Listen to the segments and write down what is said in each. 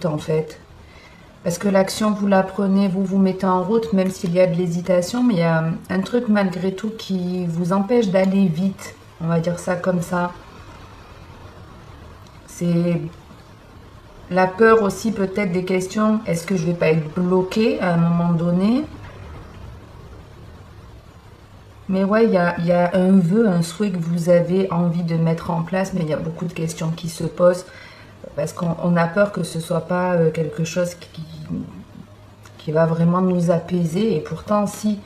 doute en fait. Parce que l'action, vous la prenez, vous vous mettez en route, même s'il y a de l'hésitation, mais il y a un truc malgré tout qui vous empêche d'aller vite. On va dire ça comme ça. C'est la peur aussi peut-être des questions. Est-ce que je vais pas être bloquée à un moment donné? Mais ouais, il y a un vœu, un souhait que vous avez envie de mettre en place, mais il y a beaucoup de questions qui se posent parce qu'on a peur que ce soit pas quelque chose qui va vraiment nous apaiser. Et pourtant si,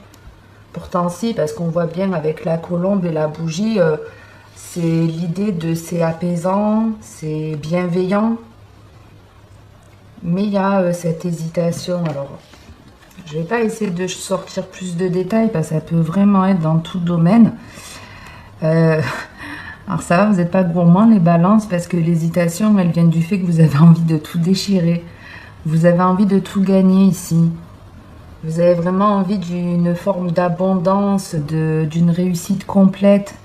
parce qu'on voit bien avec la colombe et la bougie, c'est l'idée de c'est apaisant, c'est bienveillant, mais il y a cette hésitation. Alors, je vais pas essayer de sortir plus de détails parce que ça peut vraiment être dans tout domaine. Alors ça va, vous n'êtes pas gourmand les balances parce que l'hésitation, elle vient du fait que vous avez envie de tout déchirer. Vous avez envie de tout gagner ici. Vous avez vraiment envie d'une forme d'abondance, d'une réussite complète.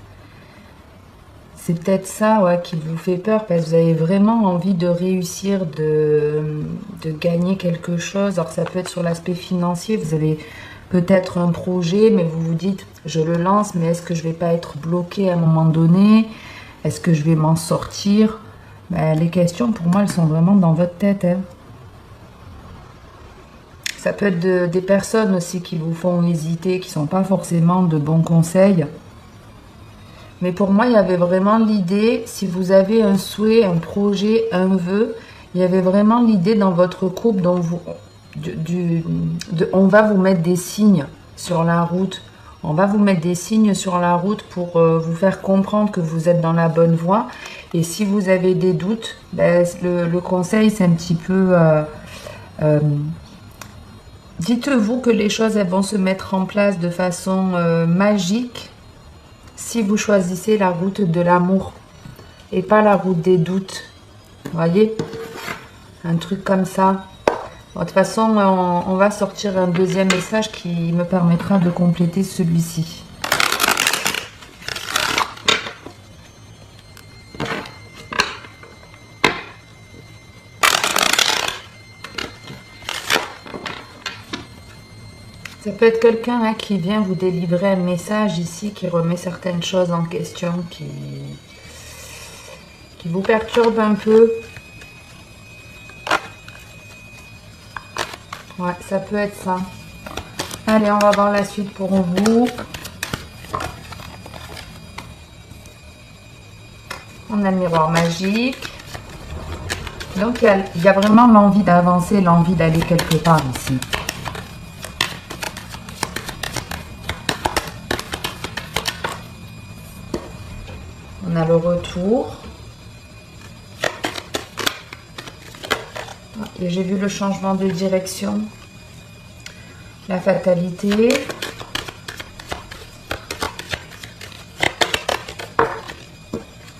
C'est peut-être ça ouais, qui vous fait peur parce que vous avez vraiment envie de réussir, de gagner quelque chose. Alors ça peut être sur l'aspect financier, vous avez peut-être un projet, mais vous vous dites, je le lance, mais est-ce que je vais pas être bloqué à un moment donné? Est-ce que je vais m'en sortir? Ben, les questions, pour moi, elles sont vraiment dans votre tête. Hein. Ça peut être des personnes aussi qui vous font hésiter, qui sont pas forcément de bons conseils. Mais pour moi, il y avait vraiment l'idée, si vous avez un souhait, un projet, un vœu, il y avait vraiment l'idée dans votre couple dont on va vous mettre des signes sur la route. On va vous mettre des signes sur la route pour vous faire comprendre que vous êtes dans la bonne voie. Et si vous avez des doutes, ben, le conseil, c'est un petit peu... dites-vous que les choses elles vont se mettre en place de façon magique si vous choisissez la route de l'amour et pas la route des doutes. Vous voyez? Un truc comme ça. Bon, de toute façon, on va sortir un deuxième message qui me permettra de compléter celui-ci. Ça peut être quelqu'un hein, qui vient vous délivrer un message ici, qui remet certaines choses en question, qui vous perturbe un peu. Ouais, ça peut être ça. Allez, on va voir la suite pour vous. On a le miroir magique. Donc, il y a vraiment l'envie d'avancer, l'envie d'aller quelque part ici. On a le retour. Et j'ai vu le changement de direction. La fatalité.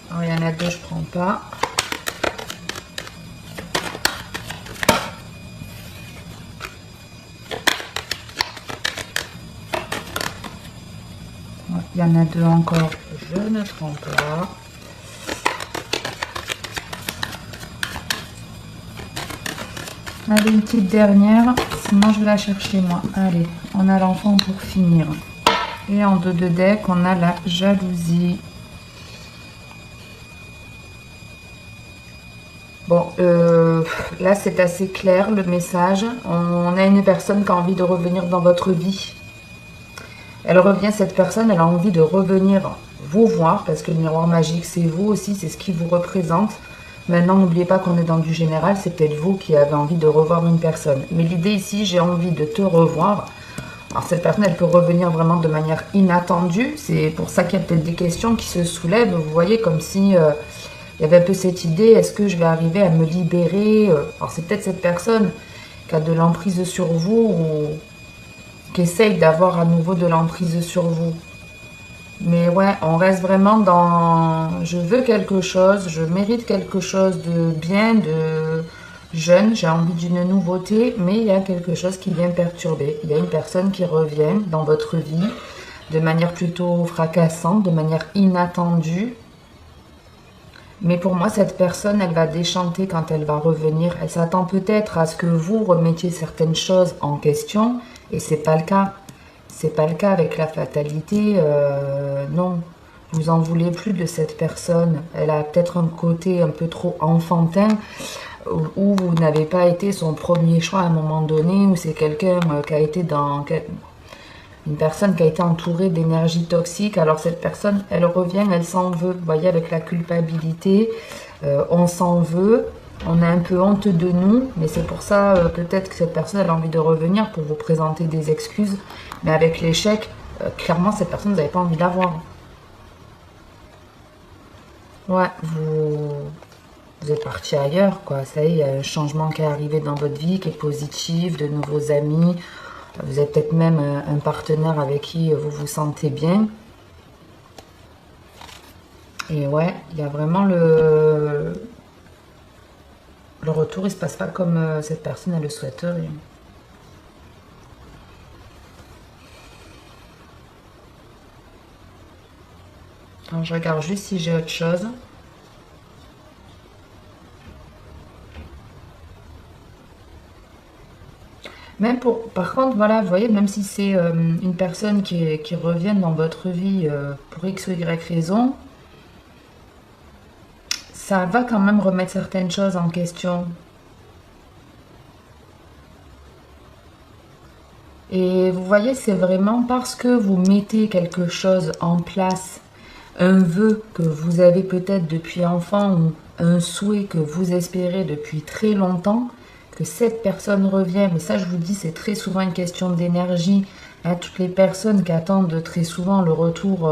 Alors, il y en a deux, je prends pas. Il y en a deux encore, je ne prends pas. Allez, une petite dernière, sinon je vais la chercher moi. Allez, on a l'enfant pour finir. Et en dos de deck, on a la jalousie. Bon, là c'est assez clair le message. On a une personne qui a envie de revenir dans votre vie. Elle revient, cette personne, elle a envie de revenir vous voir, parce que le miroir magique, c'est vous aussi, c'est ce qui vous représente. Maintenant, n'oubliez pas qu'on est dans du général, c'est peut-être vous qui avez envie de revoir une personne. Mais l'idée ici, j'ai envie de te revoir. Alors, cette personne, elle peut revenir vraiment de manière inattendue. C'est pour ça qu'il y a peut-être des questions qui se soulèvent. Vous voyez, comme si il y avait un peu cette idée, est-ce que je vais arriver à me libérer? Alors, c'est peut-être cette personne qui a de l'emprise sur vous ou qui essaye d'avoir à nouveau de l'emprise sur vous. Mais ouais, on reste vraiment dans je veux quelque chose, je mérite quelque chose de bien, de jeune, j'ai envie d'une nouveauté, mais il y a quelque chose qui vient perturber. Il y a une personne qui revient dans votre vie de manière plutôt fracassante, de manière inattendue. Mais pour moi, cette personne, elle va déchanter quand elle va revenir. Elle s'attend peut-être à ce que vous remettiez certaines choses en question, et c'est pas le cas. C'est pas le cas avec la fatalité. Non, vous en voulez plus de cette personne. Elle a peut-être un côté un peu trop enfantin, où vous n'avez pas été son premier choix à un moment donné, où c'est quelqu'un qui a été dans une personne qui a été entourée d'énergie toxique. Alors cette personne, elle revient, elle s'en veut. Vous voyez, avec la culpabilité, on s'en veut, on a un peu honte de nous, mais c'est pour ça peut-être que cette personne elle a envie de revenir pour vous présenter des excuses. Mais avec l'échec, clairement cette personne, vous n'avez pas envie d'avoir. Ouais, vous êtes parti ailleurs, quoi. Ça y est, il y a un changement qui est arrivé dans votre vie, qui est positif, de nouveaux amis. Vous avez peut-être même un partenaire avec qui vous vous sentez bien. Et ouais, il y a vraiment le retour, il se passe pas comme cette personne elle le souhaiterait. Alors, je regarde juste si j'ai autre chose. Même pour, par contre, voilà, vous voyez, même si c'est une personne qui revient dans votre vie pour X ou Y raison, ça va quand même remettre certaines choses en question. Et vous voyez, c'est vraiment parce que vous mettez quelque chose en place, un vœu que vous avez peut-être depuis enfant ou un souhait que vous espérez depuis très longtemps, que cette personne revient. Mais ça, je vous dis, c'est très souvent une question d'énergie. Hein, toutes les personnes qui attendent très souvent le retour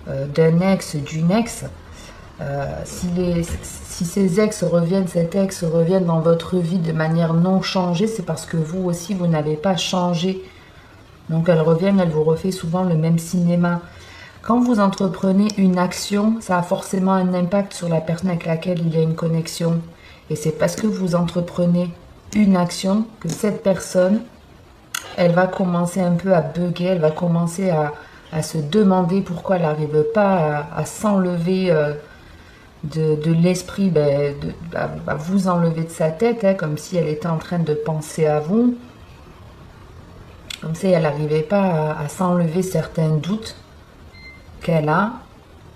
d'un ex, d'une ex, si ces ex reviennent, cet ex revient dans votre vie de manière non changée, c'est parce que vous aussi, vous n'avez pas changé. Donc elle revient, elle vous refait souvent le même cinéma. Quand vous entreprenez une action, ça a forcément un impact sur la personne avec laquelle il y a une connexion. Et c'est parce que vous entreprenez une action que cette personne, elle va commencer un peu à bugger, elle va commencer à se demander pourquoi elle n'arrive pas à s'enlever de l'esprit, à vous enlever de sa tête, hein, comme si elle était en train de penser à vous. Comme si elle n'arrivait pas à s'enlever certains doutes qu'elle a.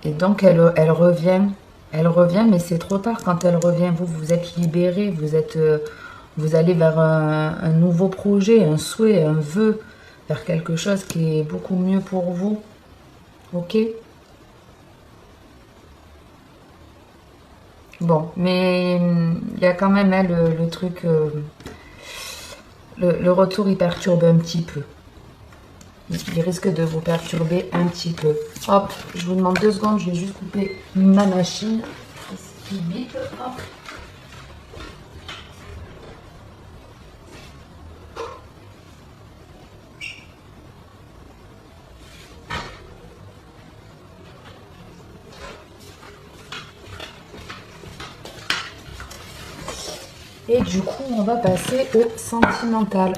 Et donc, elle revient. Elle revient, mais c'est trop tard quand elle revient. Vous êtes libéré, vous allez vers un nouveau projet, un souhait, un vœu, vers quelque chose qui est beaucoup mieux pour vous. Ok? Bon, mais il y a quand même hein, le truc... le retour, il perturbe un petit peu. Il risque de vous perturber un petit peu. Hop, je vous demande 2 secondes, je vais juste couper ma machine. Hop. Et du coup, on va passer au sentimental.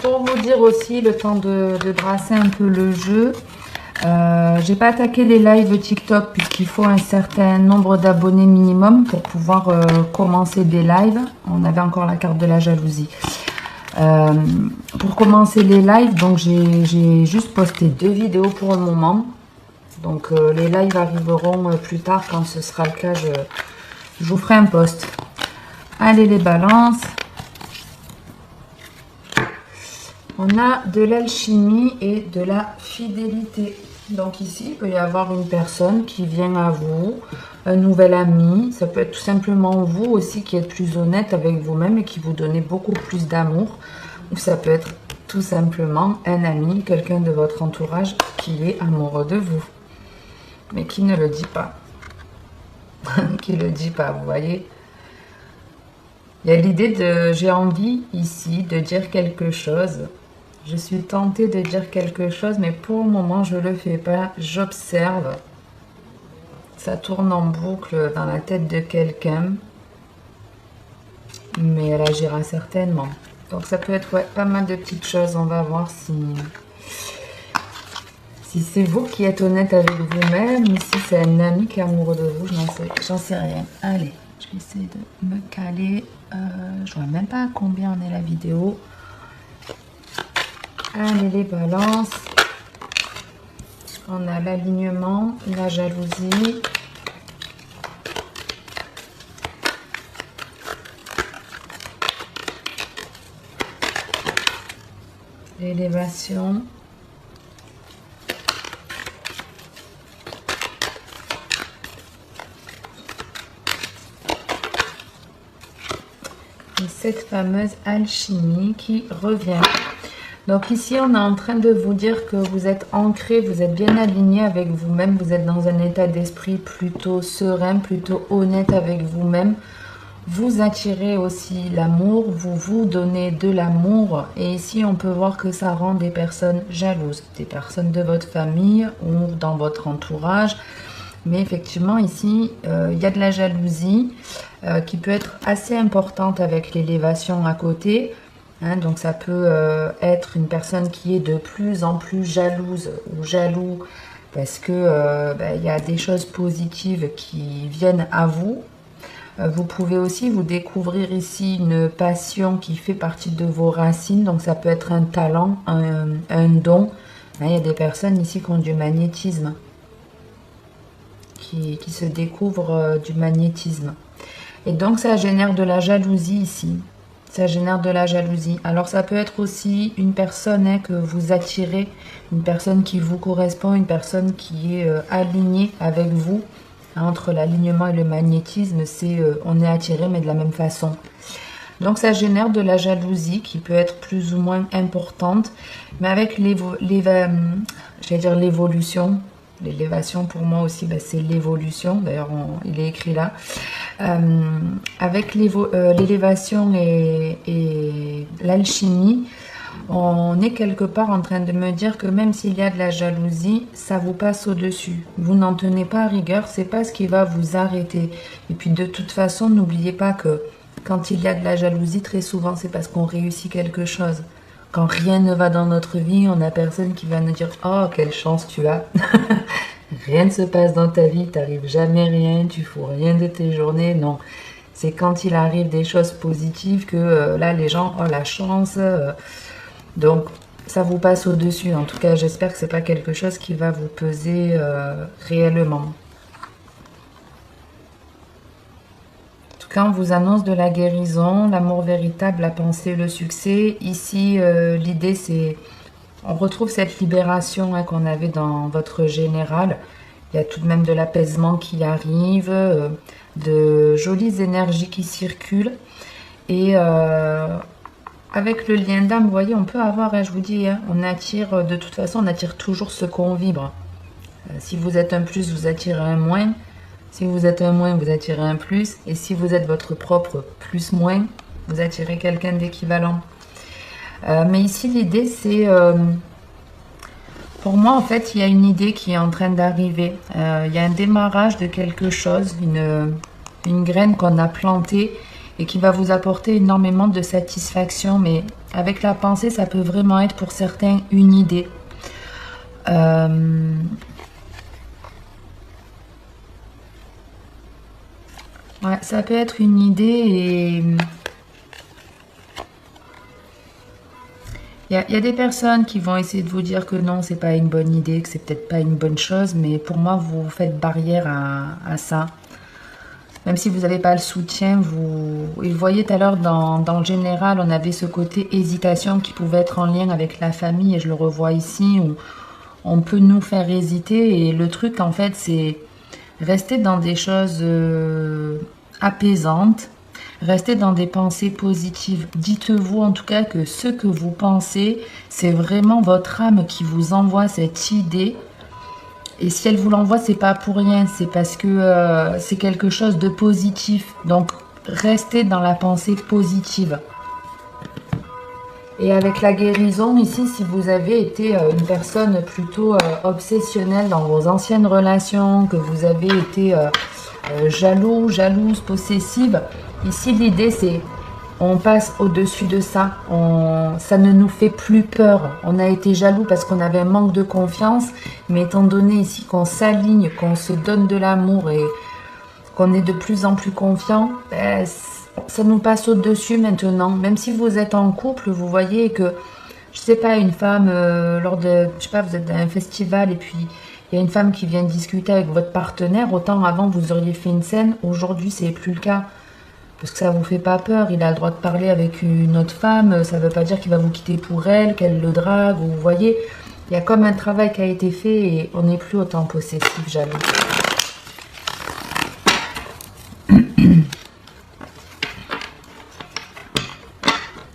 Pour vous dire aussi, le temps de brasser un peu le jeu, j'ai pas attaqué les lives TikTok puisqu'il faut un certain nombre d'abonnés minimum pour pouvoir commencer des lives. On avait encore la carte de la jalousie. Pour commencer les lives, donc j'ai juste posté 2 vidéos pour le moment. Donc les lives arriveront plus tard quand ce sera le cas. Je vous ferai un post. Allez les balances. On a de l'alchimie et de la fidélité. Donc ici, il peut y avoir une personne qui vient à vous, un nouvel ami. Ça peut être tout simplement vous aussi qui êtes plus honnête avec vous-même et qui vous donnez beaucoup plus d'amour. Ou ça peut être tout simplement un ami, quelqu'un de votre entourage qui est amoureux de vous. Mais qui ne le dit pas. Qui ne le dit pas, vous voyez. Il y a l'idée de, j'ai envie ici de dire quelque chose. Je suis tentée de dire quelque chose, mais pour le moment, je ne le fais pas. J'observe. Ça tourne en boucle dans la tête de quelqu'un. Mais elle agira certainement. Donc ça peut être pas mal de petites choses. On va voir si c'est vous qui êtes honnête avec vous-même ou si c'est un ami qui est amoureux de vous. J'en sais rien. Allez, je vais essayer de me caler. Je ne vois même pas à combien on est la vidéo. Allez, les balances. On a l'alignement, la jalousie. L'élévation. Et cette fameuse alchimie qui revient. Donc ici, on est en train de vous dire que vous êtes ancré, vous êtes bien aligné avec vous-même, vous êtes dans un état d'esprit plutôt serein, plutôt honnête avec vous-même. Vous attirez aussi l'amour, vous vous donnez de l'amour. Et ici, on peut voir que ça rend des personnes jalouses, des personnes de votre famille ou dans votre entourage. Mais effectivement, ici, il y a de la jalousie qui peut être assez importante avec l'élévation à côté. Hein, donc ça peut être une personne qui est de plus en plus jalouse ou jaloux parce que il y a des choses positives qui viennent à vous. Vous pouvez aussi vous découvrir ici une passion qui fait partie de vos racines. Donc ça peut être un talent, un don. Hein, il y a des personnes ici qui ont du magnétisme, qui se découvrent du magnétisme. Et donc ça génère de la jalousie ici. Ça génère de la jalousie. Alors ça peut être aussi une personne que vous attirez, une personne qui vous correspond, une personne qui est alignée avec vous. Entre l'alignement et le magnétisme, on est attiré mais de la même façon. Donc ça génère de la jalousie qui peut être plus ou moins importante. Mais avec l'évolution, l'élévation pour moi aussi, c'est l'évolution. D'ailleurs, il est écrit là. Avec l'élévation et l'alchimie, on est quelque part en train de me dire que même s'il y a de la jalousie, ça vous passe au-dessus. Vous n'en tenez pas à rigueur, c'est pas ce qui va vous arrêter. Et puis de toute façon, n'oubliez pas que quand il y a de la jalousie, très souvent, c'est parce qu'on réussit quelque chose. Quand rien ne va dans notre vie, on n'a personne qui va nous dire « Oh, quelle chance tu as !» Rien ne se passe dans ta vie, t'arrives jamais rien, tu fous rien de tes journées, non. C'est quand il arrive des choses positives que là, les gens ont la chance. Donc, ça vous passe au-dessus. En tout cas, j'espère que c'est pas quelque chose qui va vous peser réellement. En tout cas, on vous annonce de la guérison, l'amour véritable, la pensée, le succès. Ici, l'idée, c'est... On retrouve cette libération qu'on avait dans votre général. Il y a tout de même de l'apaisement qui arrive, de jolies énergies qui circulent. Et avec le lien d'âme, vous voyez, on peut avoir, je vous dis, on attire, de toute façon, on attire toujours ce qu'on vibre. Si vous êtes un plus, vous attirez un moins. Si vous êtes un moins, vous attirez un plus. Et si vous êtes votre propre plus-moins, vous attirez quelqu'un d'équivalent. Mais ici, l'idée, c'est... pour moi, en fait, il y a une idée qui est en train d'arriver. Il y a un démarrage de quelque chose, une graine qu'on a plantée et qui va vous apporter énormément de satisfaction. Mais avec la pensée, ça peut vraiment être pour certains une idée. Ouais, ça peut être une idée et... Il y a des personnes qui vont essayer de vous dire que non, c'est pas une bonne idée, que c'est peut-être pas une bonne chose, mais pour moi, vous faites barrière à ça. Même si vous n'avez pas le soutien, vous voyez tout à l'heure, dans le général, on avait ce côté hésitation qui pouvait être en lien avec la famille, et je le revois ici, où on peut nous faire hésiter, et le truc, en fait, c'est rester dans des choses apaisantes, restez dans des pensées positives. Dites-vous en tout cas que ce que vous pensez, c'est vraiment votre âme qui vous envoie cette idée. Et si elle vous l'envoie, c'est pas pour rien, c'est parce que c'est quelque chose de positif. Donc, restez dans la pensée positive. Et avec la guérison, ici, si vous avez été une personne plutôt obsessionnelle dans vos anciennes relations, que vous avez été jaloux, jalouse, possessive, ici l'idée c'est on passe au-dessus de ça, ça ne nous fait plus peur. On a été jaloux parce qu'on avait un manque de confiance, mais étant donné ici qu'on s'aligne, qu'on se donne de l'amour et qu'on est de plus en plus confiant, ben, ça nous passe au-dessus maintenant. Même si vous êtes en couple, vous voyez que, je sais pas, une femme, lors de, je sais pas, vous êtes à un festival et puis il y a une femme qui vient discuter avec votre partenaire, autant avant vous auriez fait une scène, aujourd'hui c'est plus le cas. Parce que ça vous fait pas peur, il a le droit de parler avec une autre femme, ça veut pas dire qu'il va vous quitter pour elle, qu'elle le drague, vous voyez. Il y a comme un travail qui a été fait et on n'est plus autant possessif, jaloux.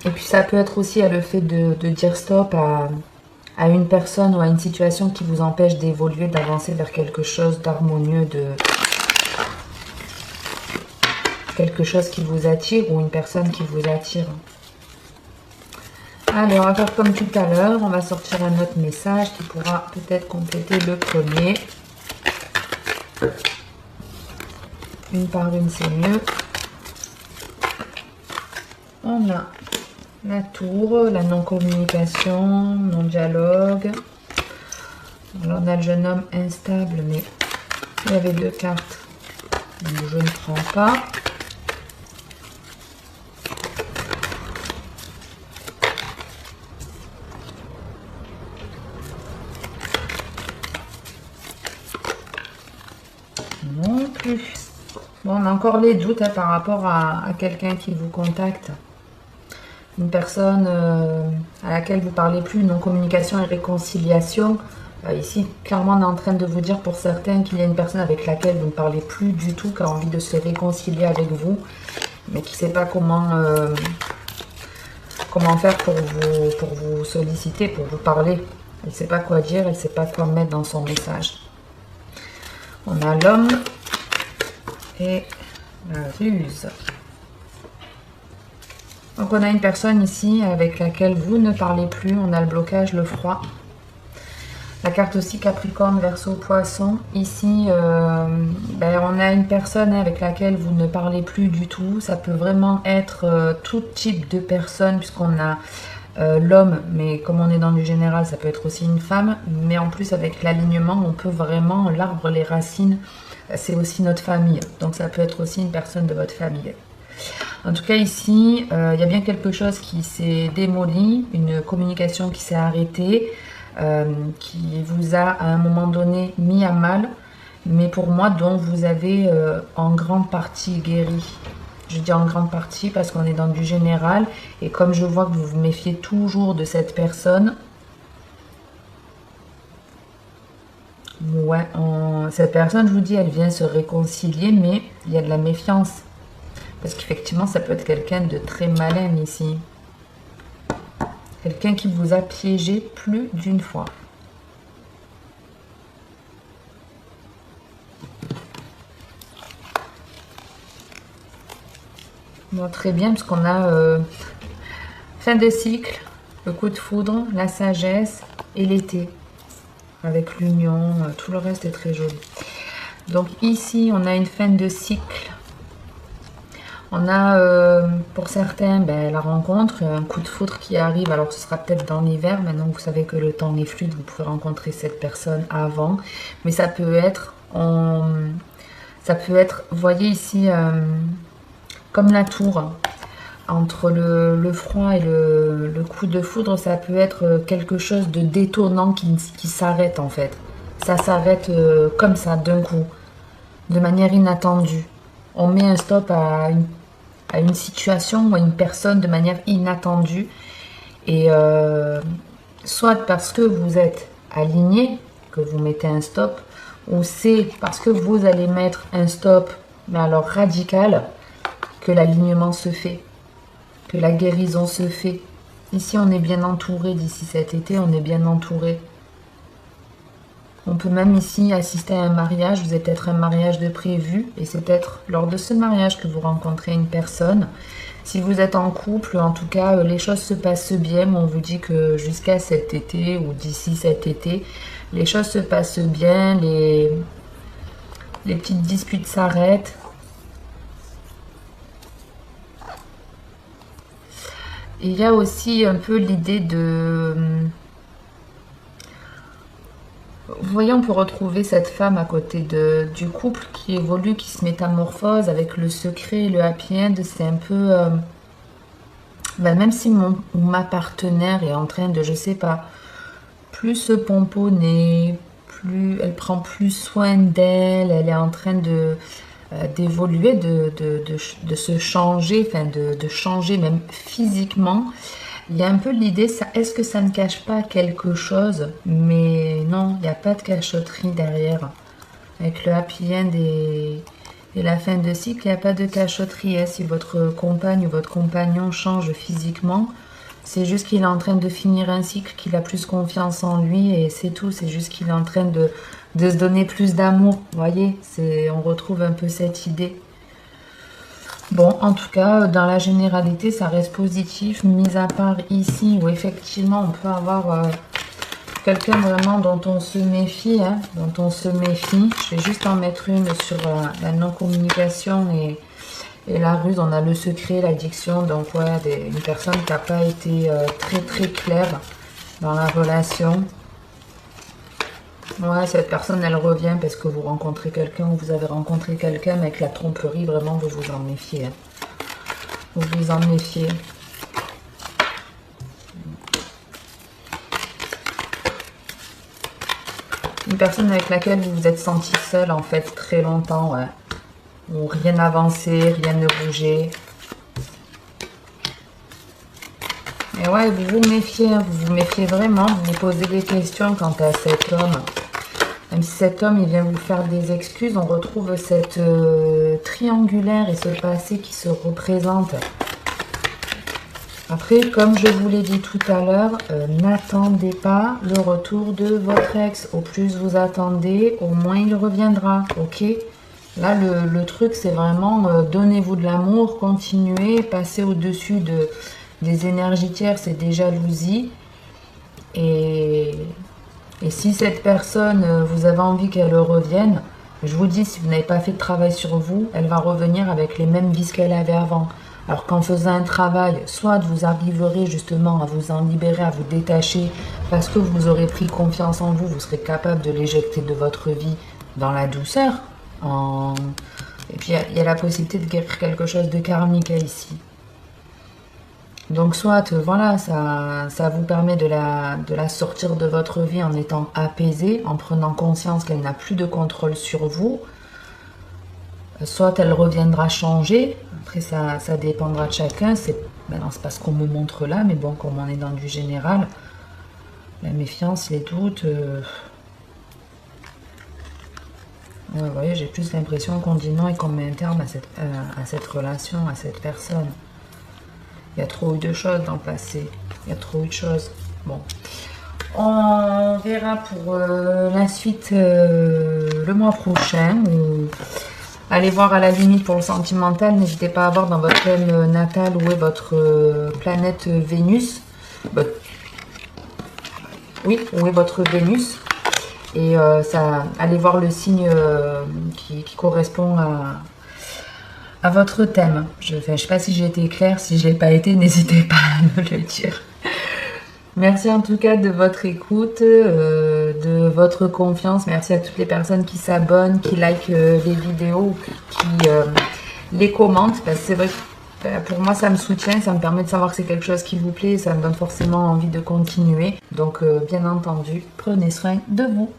Et puis ça peut être aussi le fait de dire stop à une personne ou à une situation qui vous empêche d'évoluer, d'avancer vers quelque chose d'harmonieux, de quelque chose qui vous attire ou une personne qui vous attire. Allez, on va faire comme tout à l'heure, on va sortir un autre message qui pourra peut-être compléter le premier. Une par une, c'est mieux. On a la tour, la non-communication, non-dialogue. Alors on a le jeune homme instable, mais il y avait deux cartes, donc je ne prends pas. Non plus. Bon, on a encore les doutes par rapport à quelqu'un qui vous contacte. Une personne à laquelle vous parlez plus, non-communication et réconciliation. Ici, clairement, on est en train de vous dire pour certains qu'il y a une personne avec laquelle vous ne parlez plus du tout, qui a envie de se réconcilier avec vous, mais qui ne sait pas comment faire pour vous solliciter, pour vous parler. Elle ne sait pas quoi dire, elle ne sait pas quoi mettre dans son message. On a l'homme et la ruse. Donc on a une personne ici avec laquelle vous ne parlez plus. On a le blocage, le froid. La carte aussi Capricorne, Verseau, Poisson. Ici, on a une personne avec laquelle vous ne parlez plus du tout. Ça peut vraiment être tout type de personne puisqu'on a l'homme, mais comme on est dans du général, ça peut être aussi une femme. Mais en plus, avec l'alignement, on peut vraiment, l'arbre, les racines, c'est aussi notre famille. Donc ça peut être aussi une personne de votre famille. En tout cas, ici, il y a bien quelque chose qui s'est démoli, une communication qui s'est arrêtée, qui vous a à un moment donné mis à mal, mais pour moi, dont vous avez en grande partie guéri. Je dis en grande partie parce qu'on est dans du général, et comme je vois que vous vous méfiez toujours de cette personne, ouais, cette personne, je vous dis, elle vient se réconcilier, mais il y a de la méfiance. Parce qu'effectivement, ça peut être quelqu'un de très malin ici. Quelqu'un qui vous a piégé plus d'une fois. Bon, très bien, parce qu'on a fin de cycle, le coup de foudre, la sagesse et l'été. Avec l'union, tout le reste est très joli. Donc ici, on a une fin de cycle. On a pour certains la rencontre, un coup de foudre qui arrive. Alors ce sera peut-être dans l'hiver. Maintenant vous savez que le temps est fluide, vous pouvez rencontrer cette personne avant. Mais ça peut être, vous voyez ici, comme la tour. Entre le froid et le coup de foudre, ça peut être quelque chose de détonnant qui s'arrête en fait. Ça s'arrête comme ça, d'un coup, de manière inattendue. On met un stop à une situation ou à une personne de manière inattendue. Et soit parce que vous êtes aligné, que vous mettez un stop, ou c'est parce que vous allez mettre un stop, mais alors radical, que l'alignement se fait. Que la guérison se fait. Ici, on est bien entouré. D'ici cet été, on est bien entouré. On peut même ici assister à un mariage, vous avez peut-être un mariage de prévu et c'est peut-être lors de ce mariage que vous rencontrez une personne. Si vous êtes en couple, en tout cas, les choses se passent bien. On vous dit que jusqu'à cet été ou d'ici cet été, les choses se passent bien, les petites disputes s'arrêtent. Il y a aussi un peu l'idée de... Vous voyez, on peut retrouver cette femme à côté du couple qui évolue, qui se métamorphose avec le secret, le happy end. C'est un peu... même si ma partenaire est en train de, je sais pas, plus se pomponner, plus elle prend plus soin d'elle, elle est en train d'évoluer, de se changer, enfin de changer même physiquement. Il y a un peu l'idée, est-ce que ça ne cache pas quelque chose? Mais non, il n'y a pas de cachotterie derrière. Avec le happy end et la fin de cycle, il n'y a pas de cachotterie. Hein. Si votre compagne ou votre compagnon change physiquement, c'est juste qu'il est en train de finir un cycle, qu'il a plus confiance en lui et c'est tout. C'est juste qu'il est en train de se donner plus d'amour. Vous voyez, on retrouve un peu cette idée. Bon, en tout cas, dans la généralité, ça reste positif, mis à part ici où effectivement on peut avoir quelqu'un vraiment dont on se méfie, hein, dont on se méfie. Je vais juste en mettre une sur la non-communication et la ruse. On a le secret, l'addiction, donc ouais, une personne qui n'a pas été très très claire dans la relation. Ouais, cette personne, elle revient parce que vous rencontrez quelqu'un ou vous avez rencontré quelqu'un, mais avec la tromperie, vraiment, vous vous en méfiez. Hein. Vous vous en méfiez. Une personne avec laquelle vous vous êtes senti seul, en fait, très longtemps, ouais. Où rien n'avançait, rien ne bougeait. Et ouais, vous vous méfiez, hein, vous vous méfiez vraiment, vous vous posez des questions quant à cet homme. Même si cet homme, il vient vous faire des excuses, on retrouve cette triangulaire et ce passé qui se représente. Après, comme je vous l'ai dit tout à l'heure, n'attendez pas le retour de votre ex. Au plus vous attendez, au moins il reviendra, ok? Là, le truc, c'est vraiment donnez-vous de l'amour, continuez, passez au-dessus des énergies tierces et des jalousies. Et si cette personne, vous avez envie qu'elle revienne, je vous dis, si vous n'avez pas fait de travail sur vous, elle va revenir avec les mêmes vices qu'elle avait avant. Alors qu'en faisant un travail, soit vous arriverez justement à vous en libérer, à vous détacher, parce que vous aurez pris confiance en vous, vous serez capable de l'éjecter de votre vie dans la douceur. Et puis il y a la possibilité de guérir quelque chose de karmique ici. Donc soit, voilà, ça vous permet de la sortir de votre vie en étant apaisé, en prenant conscience qu'elle n'a plus de contrôle sur vous. Soit elle reviendra changer. Après, ça dépendra de chacun. Non, c'est pas ce qu'on me montre là, mais bon, comme on est dans du général, la méfiance, les doutes... Ouais, vous voyez, j'ai plus l'impression qu'on dit non et qu'on met un terme à cette relation, à cette personne. Il y a trop eu de choses dans le passé. Il y a trop eu de choses. Bon. On verra pour la suite le mois prochain. Allez voir à la limite pour le sentimental. N'hésitez pas à voir dans votre thème natal où est votre planète Vénus. Oui, où est votre Vénus. Et allez voir le signe qui correspond à votre thème. Je ne sais pas si j'ai été claire. Si je n'ai pas été, n'hésitez pas à me le dire. Merci en tout cas de votre écoute, de votre confiance. Merci à toutes les personnes qui s'abonnent, qui likent les vidéos, qui les commentent. Parce que c'est vrai que pour moi, ça me soutient, ça me permet de savoir que c'est quelque chose qui vous plaît et ça me donne forcément envie de continuer. Donc, bien entendu, prenez soin de vous.